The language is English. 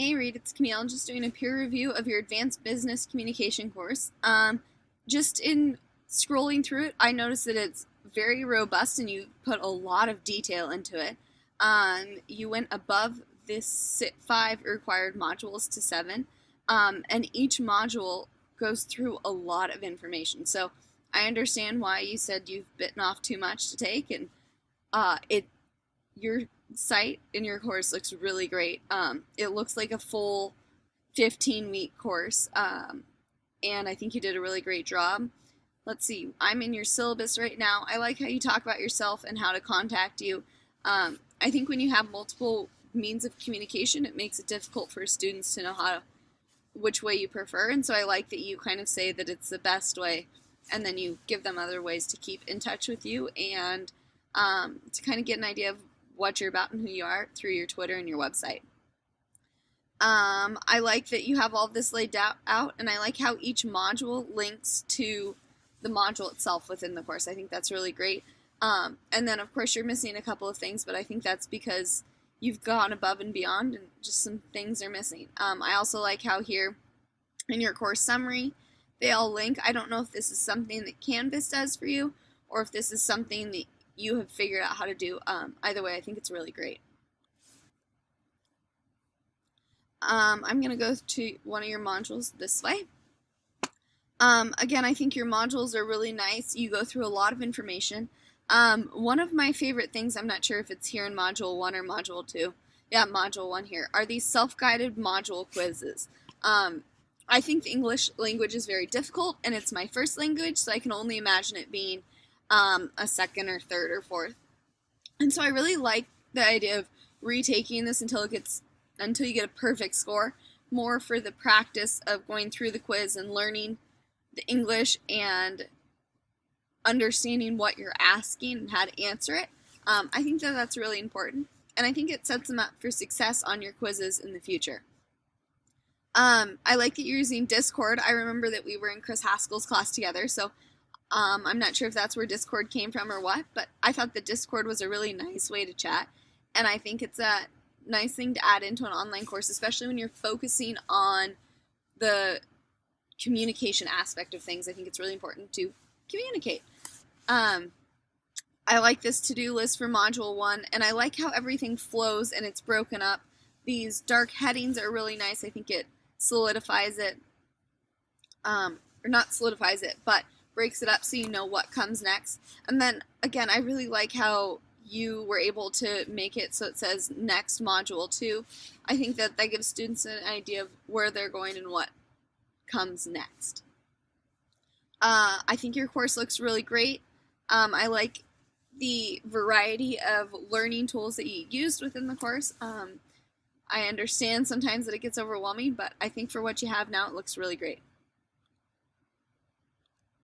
Hey Reid, it's Camille. I'm just doing a peer review of your advanced business communication course. Just in scrolling through it, I noticed that it's very robust and you put a lot of detail into it. You went above this 5 required modules to 7, and each module goes through a lot of information. So I understand why you said you've bitten off too much to take, and it your site in your course looks really great. It looks like a full 15-week course, and I think you did a really great job. Let's see, I'm in your syllabus right now. I like how you talk about yourself and how to contact you. I think when you have multiple means of communication, it makes it difficult for students to know which way you prefer, and so I like that you kind of say that it's the best way, and then you give them other ways to keep in touch with you and to kind of get an idea of what you're about and who you are through your Twitter and your website. I like that you have all of this laid out, and I like how each module links to the module itself within the course. I think that's really great. And then, of course, you're missing a couple of things, but I think that's because you've gone above and beyond, and just some things are missing. I also like how here in your course summary, they all link. I don't know if this is something that Canvas does for you, or if this is something that you have figured out how to do. Either way, I think it's really great. I'm going to go to one of your modules this way. Again, I think your modules are really nice. You go through a lot of information. One of my favorite things, I'm not sure if it's here in Module 1 or Module 2. Yeah, Module 1 here, are these self-guided module quizzes. I think the English language is very difficult, and it's my first language, so I can only imagine it being a second or third or fourth. And so I really like the idea of retaking this until you get a perfect score, more for the practice of going through the quiz and learning the English and understanding what you're asking and how to answer it. I think that that's really important, and I think it sets them up for success on your quizzes in the future. I like that you're using Discord. I remember that we were in Chris Haskell's class together, so I'm not sure if that's where Discord came from or what, but I thought that Discord was a really nice way to chat, and I think it's a nice thing to add into an online course, especially when you're focusing on the communication aspect of things. I think it's really important to communicate. I like this to-do list for Module 1, and I like how everything flows and it's broken up. These dark headings are really nice. I think it solidifies it, or not solidifies it, but breaks it up so you know what comes next. And then, again, I really like how you were able to make it so it says next module 2. I think that gives students an idea of where they're going and what comes next. I think your course looks really great. I like the variety of learning tools that you used within the course. I understand sometimes that it gets overwhelming, but I think for what you have now, it looks really great.